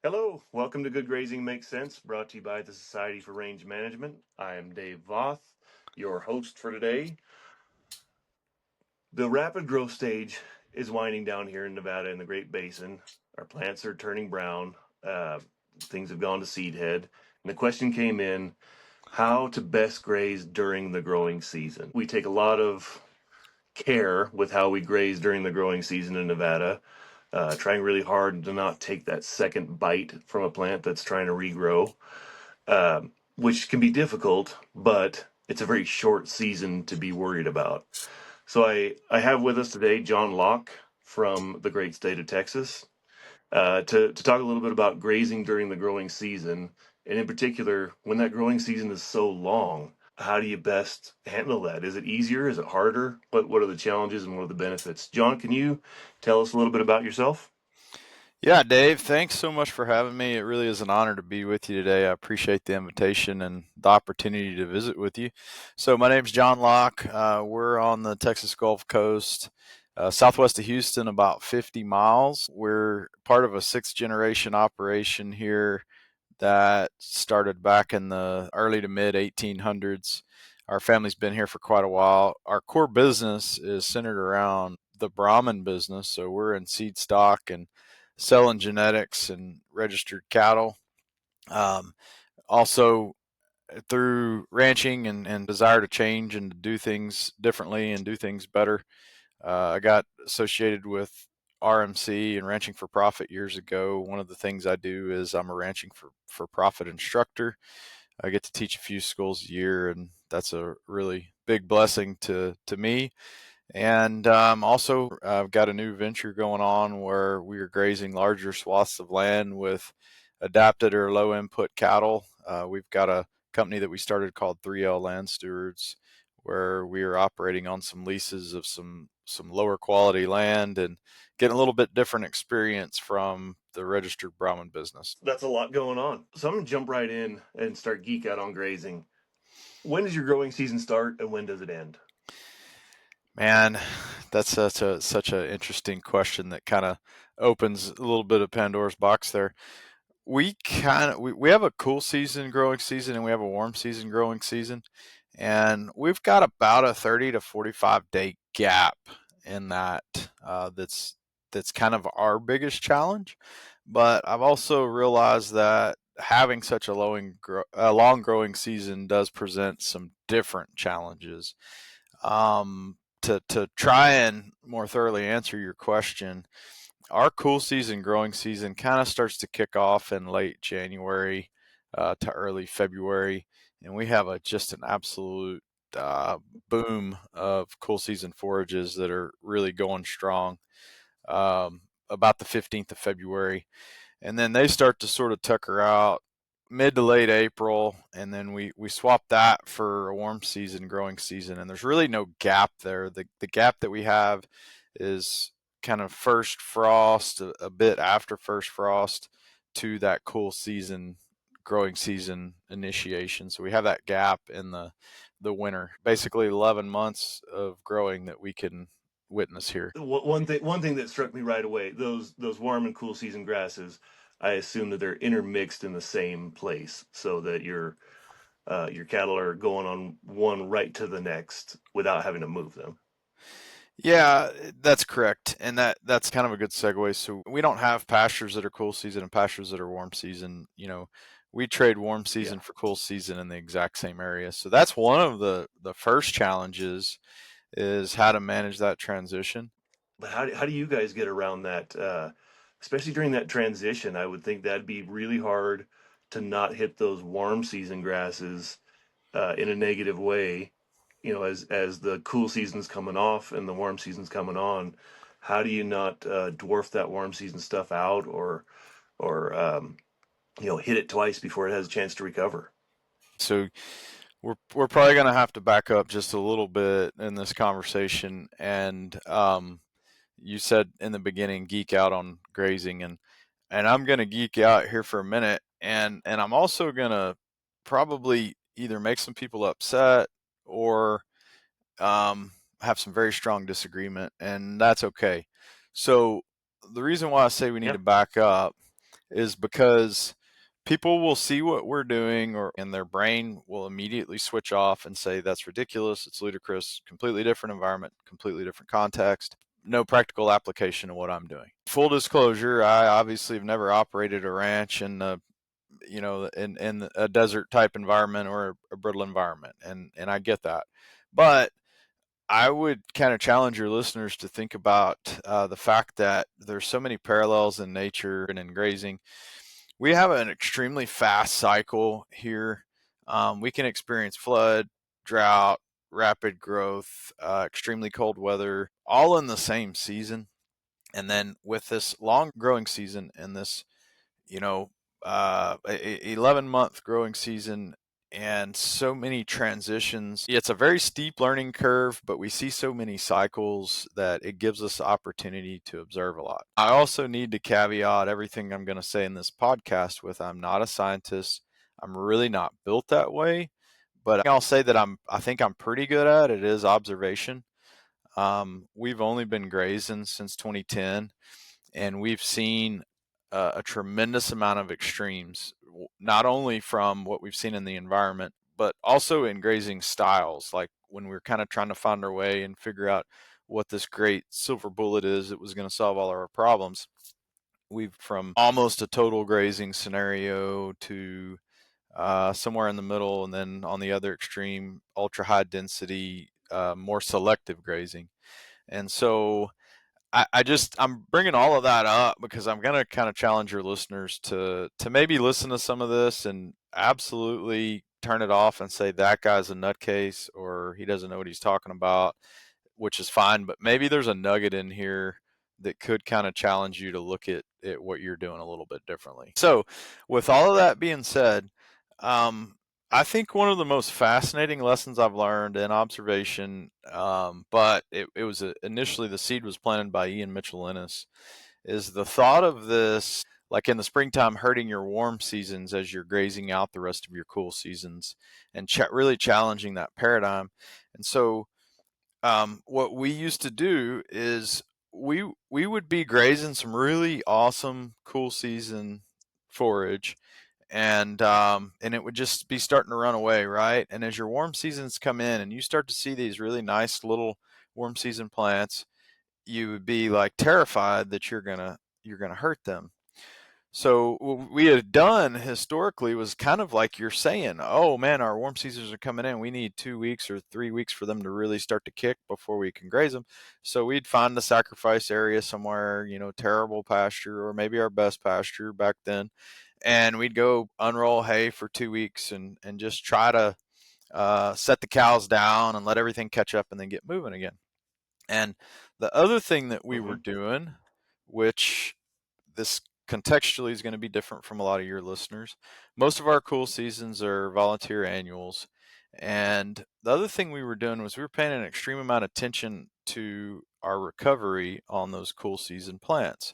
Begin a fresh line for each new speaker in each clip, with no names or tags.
Hello, welcome to Good Grazing Makes Sense, brought to you by the Society for Range Management. I am Dave Voth, your host for today. The rapid growth stage is winding down here in Nevada in the Great Basin. Our plants are turning brown. Uh, Things have gone to seed head. And the question came in how to best graze during the growing season. We take a lot of care with how we graze during the growing season in Nevada, trying really hard to not take that second bite from a plant that's trying to regrow, which can be difficult, but it's a very short season to be worried about. So I have with us today John Locke from the great state of Texas to talk a little bit about grazing during the growing season. And in particular, when that growing season is so long, how do you best handle that? Is it easier? Is it harder? What are the challenges and what are the benefits? John, can you tell us a little bit about yourself?
Yeah, Dave, thanks so much for having me. It really is an honor to be with you today. I appreciate the invitation and the opportunity to visit with you. So, my name's John Locke. We're on the Texas Gulf Coast, southwest of Houston, about 50 miles. We're part of a sixth generation operation here that started back in the early to mid 1800s. Our family's been here for quite a while. Our core business is centered around the Brahman business. So we're in seed stock and selling genetics and registered cattle. Um, Also, through ranching and desire to change and to do things differently and do things better, I got associated with RMC and Ranching for Profit years ago. One of the things I do is I'm a Ranching for Profit instructor. I get to teach a few schools a year, and that's a really big blessing to me. And also, I've got a new venture going on where we are grazing larger swaths of land with adapted or low input cattle. We've got a company that we started called 3L Land Stewards, where we are operating on some leases of some lower quality land and getting a little bit different experience from the registered Brahman business.
That's a lot going on. So I'm gonna jump right in and start geek out on grazing. When does your growing season start and when does it end?
Man, that's such an interesting question that kind of opens a little bit of Pandora's box there. We have a cool season growing season and we have a warm season growing season, and we've got about a 30 to 45 day gap in that. That's kind of our biggest challenge, but I've also realized that having such a long growing season does present some different challenges. To try and more thoroughly answer your question, our cool season growing season kind of starts to kick off in late January to early February, and we have just an absolute uh, boom of cool season forages that are really going strong about the 15th of February, and then they start to sort of tucker out mid to late April, and then we swap that for a warm season growing season, and there's really no gap there. The gap that we have is kind of first frost, a bit after first frost to that cool season growing season initiation. So we have that gap in the winter, basically 11 months of growing that we can witness here.
One thing that struck me right away, those warm and cool season grasses, I assume that they're intermixed in the same place so that your cattle are going on one right to the next without having to move them.
Yeah, that's correct. And that's kind of a good segue. So we don't have pastures that are cool season and pastures that are warm season. We trade warm
Yeah.
season for cool season in the exact same area. So that's one of the first challenges is how to manage that transition.
But how do you guys get around that? Especially during that transition, I would think that'd be really hard to not hit those warm season grasses in a negative way. As the cool season's coming off and the warm season's coming on, how do you not dwarf that warm season stuff out or hit it twice before it has a chance to recover?
So we're probably going to have to back up just a little bit in this conversation. And you said in the beginning, geek out on grazing, and I'm going to geek out here for a minute, and I'm also going to probably either make some people upset or have some very strong disagreement, and that's okay. So the reason why I say we need
Yeah.
to back up is because people will see what we're doing, or and their brain will immediately switch off and say that's ridiculous, it's ludicrous, completely different environment, completely different context, no practical application of what I'm doing. Full disclosure, I obviously have never operated a ranch in in a desert type environment or a brittle environment, and I get that. But I would kind of challenge your listeners to think about the fact that there's so many parallels in nature and in grazing. We have an extremely fast cycle here. We can experience flood, drought, rapid growth, extremely cold weather, all in the same season. And then with this long growing season and this, you know, 11-month growing season and so many transitions. It's a very steep learning curve, but we see so many cycles that it gives us the opportunity to observe a lot. I also need to caveat everything I'm going to say in this podcast with I'm not a scientist. I'm really not built that way, but I'll say that I think I'm pretty good at it is observation. We've only been grazing since 2010, and we've seen a tremendous amount of extremes, not only from what we've seen in the environment, but also in grazing styles. Like when we were kind of trying to find our way and figure out what this great silver bullet is that was going to solve all our problems. We've from almost a total grazing scenario to somewhere in the middle, and then on the other extreme, ultra high density, more selective grazing. And so I'm bringing all of that up because I'm gonna kind of challenge your listeners to maybe listen to some of this and absolutely turn it off and say that guy's a nutcase or he doesn't know what he's talking about, which is fine. But maybe there's a nugget in here that could kind of challenge you to look at what you're doing a little bit differently. So, with all of that being said, um, I think one of the most fascinating lessons I've learned in observation, but it was initially the seed was planted by Ian Mitchell Ennis, is the thought of this, like in the springtime, hurting your warm seasons as you're grazing out the rest of your cool seasons, and really challenging that paradigm. And so, what we used to do is we would be grazing some really awesome cool season forage, and it would just be starting to run away, right? And as your warm seasons come in and you start to see these really nice little warm season plants, you would be like terrified that you're gonna hurt them. So what we had done historically was kind of like you're saying, oh man, our warm seasons are coming in. We need 2 weeks or 3 weeks for them to really start to kick before we can graze them. So we'd find the sacrifice area somewhere, terrible pasture or maybe our best pasture back then, and we'd go unroll hay for 2 weeks and just try to set the cows down and let everything catch up and then get moving again. And the other thing that we were
Mm-hmm.
doing, which this contextually is going to be different from a lot of your listeners. Most of our cool seasons are volunteer annuals. And the other thing we were doing was we were paying an extreme amount of attention to our recovery on those cool season plants.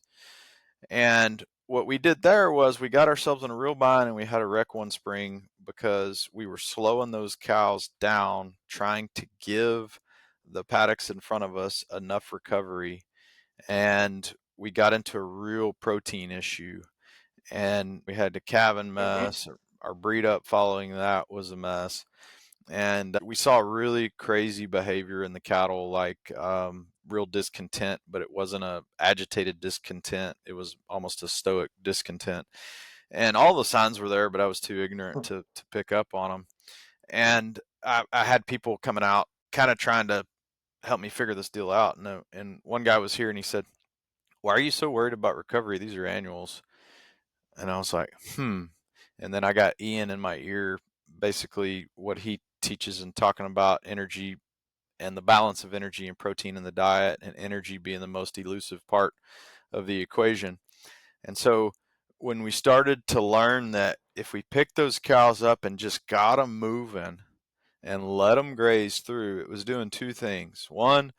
And what we did there was we got ourselves in a real bind and we had a wreck one spring because we were slowing those cows down, trying to give the paddocks in front of us enough recovery. And we got into a real protein issue, and we had to calving
Mm-hmm.
mess. Our breed up following that was a mess, and we saw really crazy behavior in the cattle, like real discontent, but it wasn't a agitated discontent. It was almost a stoic discontent, and all the signs were there, but I was too ignorant to pick up on them. And I had people coming out, kind of trying to help me figure this deal out. And one guy was here, and he said, "Why are you so worried about recovery? These are annuals." And I was like, hmm. And then I got Ian in my ear, basically what he teaches and talking about energy and the balance of energy and protein in the diet, and energy being the most elusive part of the equation. And so when we started to learn that if we picked those cows up and just got them moving and let them graze through, it was doing two things. One,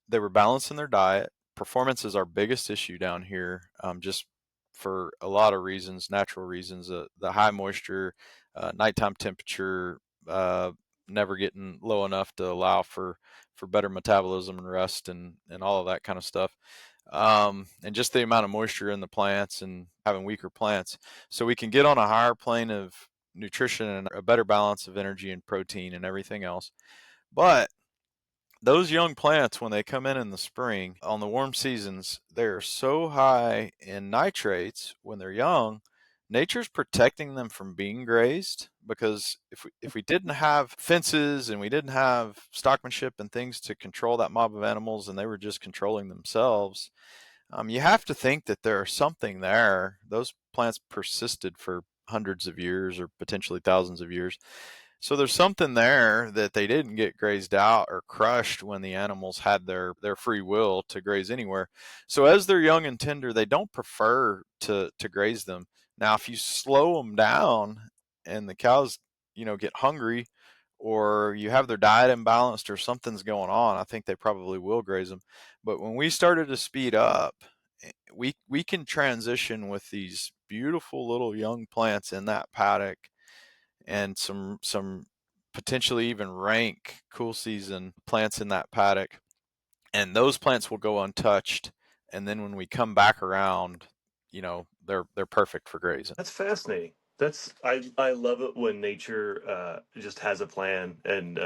they were balancing their diet. Performance is our biggest issue down here, just for a lot of reasons, natural reasons. The high moisture, nighttime temperature, uh, never getting low enough to allow for better metabolism and rest and all of that kind of stuff. and just the amount of moisture in the plants and having weaker plants. So we can get on a higher plane of nutrition and a better balance of energy and protein and everything else. But those young plants, when they come in the spring on the warm seasons, they're so high in nitrates when they're young. Nature's protecting them from being grazed, because if we didn't have fences and we didn't have stockmanship and things to control that mob of animals, and they were just controlling themselves, you have to think that there's something there. Those plants persisted for hundreds of years or potentially thousands of years. So there's something there that they didn't get grazed out or crushed when the animals had their free will to graze anywhere. So as they're young and tender, they don't prefer to graze them. Now, if you slow them down and the cows, get hungry, or you have their diet imbalanced or something's going on, I think they probably will graze them. But when we started to speed up, we can transition with these beautiful little young plants in that paddock, and some potentially even rank cool season plants in that paddock, and those plants will go untouched. And then when we come back around, they're perfect for grazing.
That's fascinating. I love it when nature just has a plan, and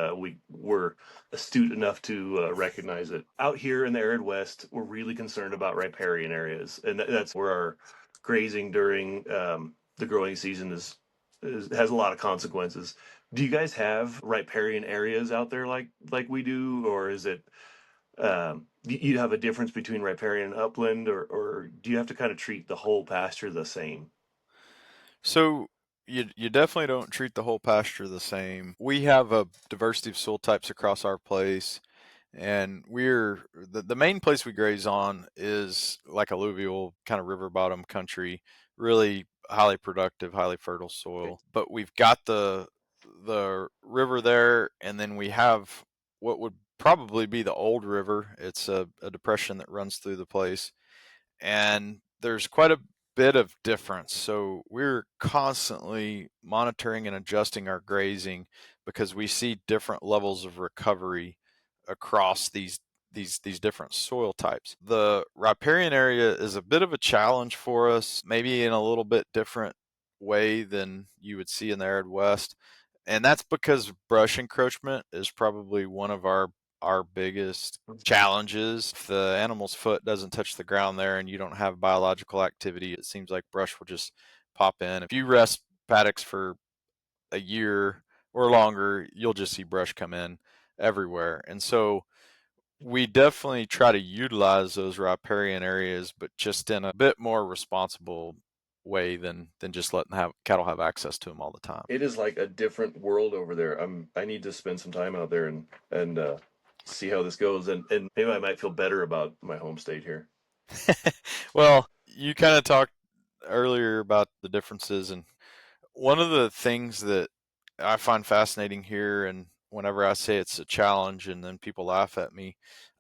we're astute enough to recognize it. Out here in the arid West, we're really concerned about riparian areas, and that's where our grazing during the growing season is has a lot of consequences. Do you guys have riparian areas out there like we do, or is it you have a difference between riparian and upland, or do you have to kind of treat the whole pasture the same?
So you definitely don't treat the whole pasture the same. We have a diversity of soil types across our place, and the main place we graze on is like alluvial kind of river bottom country, really highly productive, highly fertile
Okay.
soil. But we've got the river there, and then we have what would probably be the old river. It's a depression that runs through the place, and there's quite a bit of difference. So we're constantly monitoring and adjusting our grazing, because we see different levels of recovery across these different soil types. The riparian area is a bit of a challenge for us, maybe in a little bit different way than you would see in the arid west. And that's because brush encroachment is probably one of our biggest challenges. If the animal's foot doesn't touch the ground there and you don't have biological activity, it seems like brush will just pop in. If you rest paddocks for a year or longer, you'll just see brush come in everywhere. And so we definitely try to utilize those riparian areas, but just in a bit more responsible way than just letting cattle have access to them all the time.
It is like a different world over there. I need to spend some time out there and see how this goes, and maybe I might feel better about my home state here.
Well, you kind of talked earlier about the differences, and one of the things that I find fascinating here, and whenever I say it's a challenge and then people laugh at me,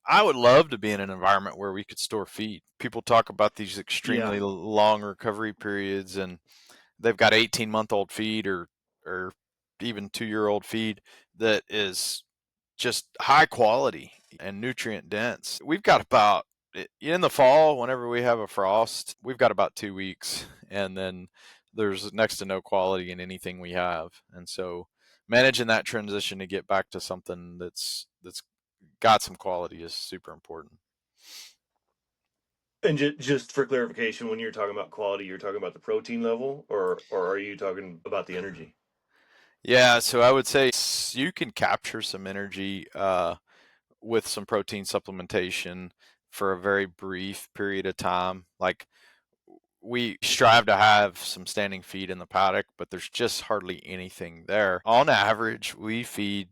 I would love to be in an environment where we could store feed. People talk about these
Yeah.
extremely long recovery periods, and they've got 18-month-old feed, or even 2-year-old feed that is just high quality and nutrient dense. We've got about, in the fall, whenever we have a frost, we've got about 2 weeks, and then there's next to no quality in anything we have. And so managing that transition to get back to something that's got some quality is super important.
And just for clarification, when you're talking about quality, you're talking about the protein level, or are you talking about the energy?
Yeah, so I would say you can capture some energy with some protein supplementation for a very brief period of time. Like, we strive to have some standing feed in the paddock, but there's just hardly anything there. On average, we feed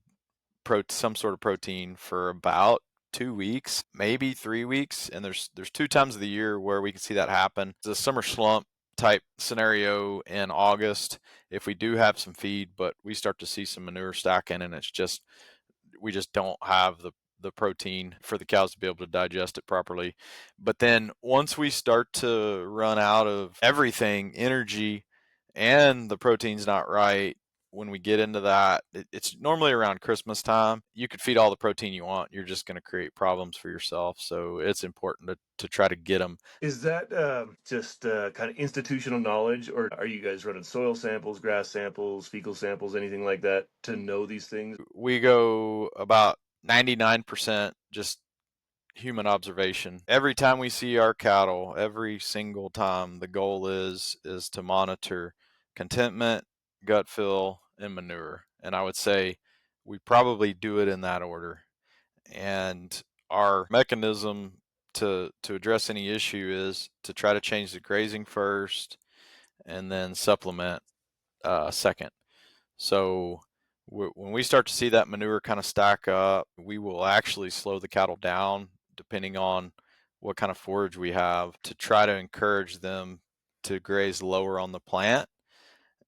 some sort of protein for about 2 weeks, maybe 3 weeks, and there's two times of the year where we can see that happen. The summer slump type scenario in August, if we do have some feed, but we start to see some manure stacking, and we just don't have the protein for the cows to be able to digest it properly. But then once we start to run out of everything, energy, and the protein's not right, when we get into that, it's normally around Christmas time. You could feed all the protein you want. You're just going to create problems for yourself. So it's important to try to get them.
Is that just kind of institutional knowledge, or are you guys running soil samples, grass samples, fecal samples, anything like that to know these things?
We go about 99% just human observation. Every time we see our cattle, every single time, the goal is to monitor contentment, gut fill, and manure. And I would say we probably do it in that order. And our mechanism to address any issue is to try to change the grazing first and then supplement second. So when we start to see that manure kind of stack up, we will actually slow the cattle down depending on what kind of forage we have to try to encourage them to graze lower on the plant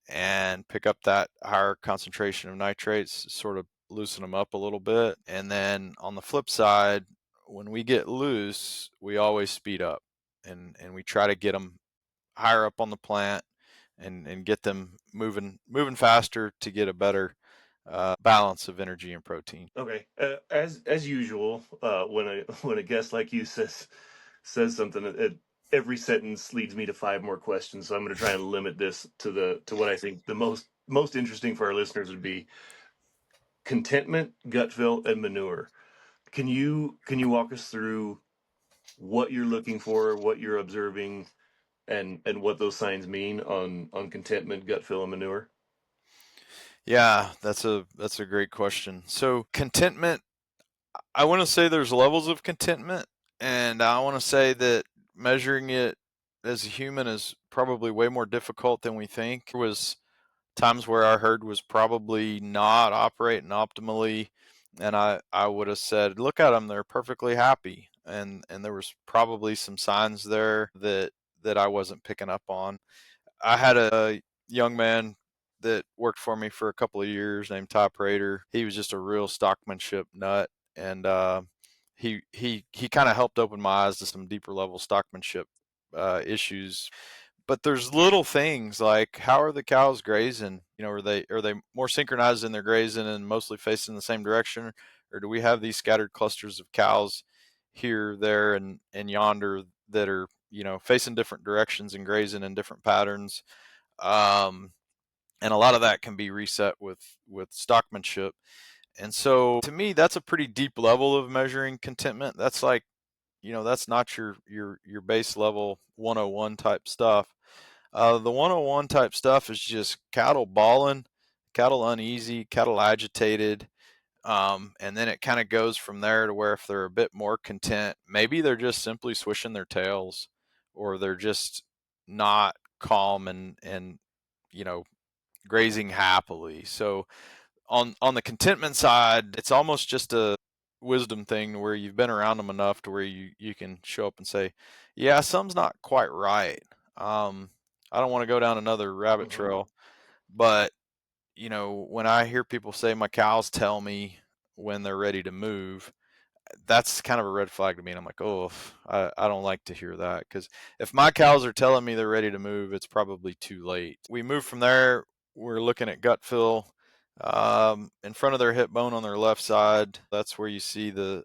and pick up that higher concentration of nitrates, sort of loosen them up a little bit. And then on the flip side, when we get loose, we always speed up and we try to get them higher up on the plant and get them moving faster to get a better balance of energy and protein.
Okay. As usual, when a when a guest like you says something, every sentence leads me to five more questions. So I'm going to try and limit this to what I think the most interesting for our listeners would be contentment, gut fill, and manure. Can you walk us through what you're looking for, what you're observing, and what those signs mean on contentment, gut fill, and manure?
Yeah, that's a great question. So contentment, I want to say there's levels of contentment, and I want to say that measuring it as a human is probably way more difficult than we think. There was times where our herd was probably not operating optimally, and I would have said, look at them, they're perfectly happy, and there was probably some signs there that I wasn't picking up on. I had a young man that worked for me for a couple of years named Ty Prater. He was just a real stockmanship nut, and he kind of helped open my eyes to some deeper level stockmanship issues. But there's little things like, how are the cows grazing? Are they more synchronized in their grazing and mostly facing the same direction, or do we have these scattered clusters of cows here, there, and yonder that are facing different directions and grazing in different patterns? Um, and a lot of that can be reset with stockmanship. And so to me, that's a pretty deep level of measuring contentment. That's like, that's not your base level 101 type stuff. The 101 type stuff is just cattle bawling, cattle uneasy, cattle agitated. And then it kind of goes from there to where if they're a bit more content, maybe they're just simply swishing their tails, or they're just not calm and you know grazing happily. So on the contentment side, it's almost just a wisdom thing where you've been around them enough to where you can show up and say, yeah, something's not quite right. I don't want to go down another rabbit
Mm-hmm.
trail, but when I hear people say my cows tell me when they're ready to move, that's kind of a red flag to me. And I'm like, oh, I don't like to hear that, because if my cows are telling me they're ready to move, it's probably too late. We move from there. We're looking at gut fill. In front of their hip bone on their left side, that's where you see the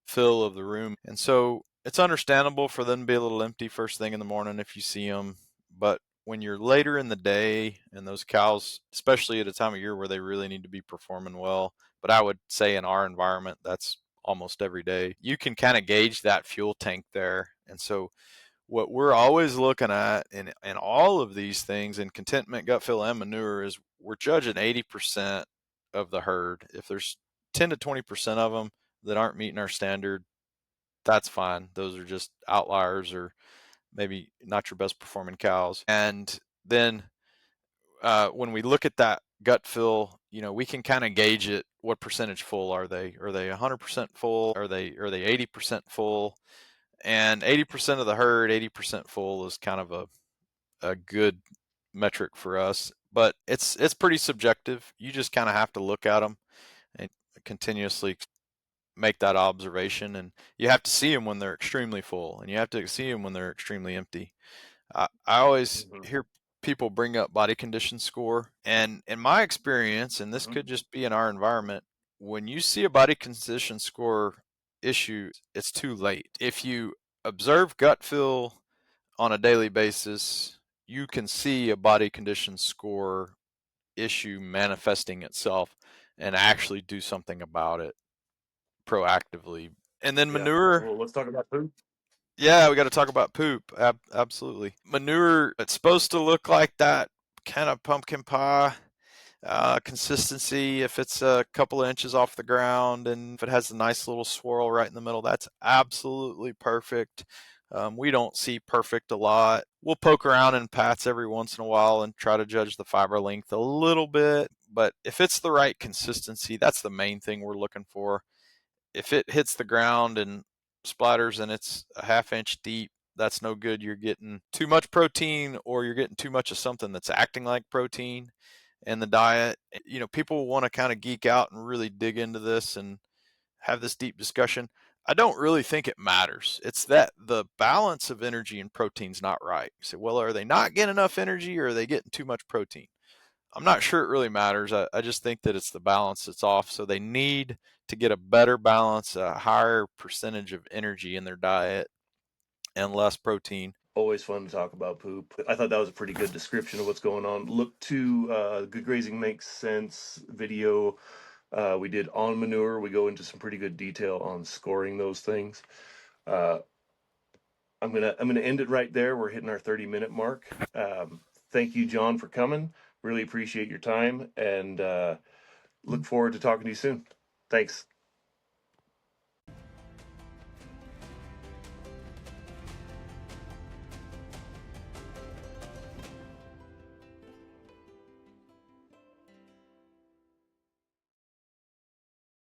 fill of the room. And so it's understandable for them to be a little empty first thing in the morning if you see them. But when you're later in the day and those cows, especially at a time of year where they really need to be performing well, but I would say in our environment, that's almost every day, you can kind of gauge that fuel tank there. And so what we're always looking at in all of these things in contentment, gut fill, and manure is we're judging 80% of the herd. If there's 10 to 20% of them that aren't meeting our standard, that's fine. Those are just outliers, or maybe not your best performing cows. And then when we look at that gut fill, we can kind of gauge it. What percentage full are they? Are they 100% full? Are they 80% full? And 80% of the herd, 80% full is kind of a good metric for us. But it's pretty subjective. You just kind of have to look at them and continuously make that observation. And you have to see them when they're extremely full, and you have to see them when they're extremely empty. I always
Mm-hmm.
hear people bring up body condition score. And in my experience, and this
Mhm.
could just be in our environment, when you see a body condition score issue, it's too late. If you observe gut feel on a daily basis, you can see a body condition score issue manifesting itself and actually do something about it proactively. And then
Yeah.
manure,
Well, let's talk about poop.
yeah, we got to talk about poop. Absolutely. Manure, it's supposed to look like that kind of pumpkin pie consistency. If it's a couple of inches off the ground and if it has a nice little swirl right in the middle, that's absolutely perfect. We don't see perfect a lot. We'll poke around in pats every once in a while and try to judge the fiber length a little bit. But if it's the right consistency, that's the main thing we're looking for. If it hits the ground and splatters and it's a half inch deep, that's no good. You're getting too much protein or you're getting too much of something that's acting like protein in the diet. People want to kind of geek out and really dig into this and have this deep discussion. I don't really think it matters. It's that the balance of energy and protein's not right. You say, well, are they not getting enough energy or are they getting too much protein? I'm not sure it really matters. I just think that it's the balance that's off. So they need to get a better balance, a higher percentage of energy in their diet and less protein.
Always fun to talk about poop. I thought that was a pretty good description of what's going on. Look to Good Grazing Makes Sense video we did on manure. We go into some pretty good detail on scoring those things. Uh, I'm gonna end it right there. We're hitting our 30-minute mark. Thank you, John, for coming. Really appreciate your time and look forward to talking to you soon. Thanks.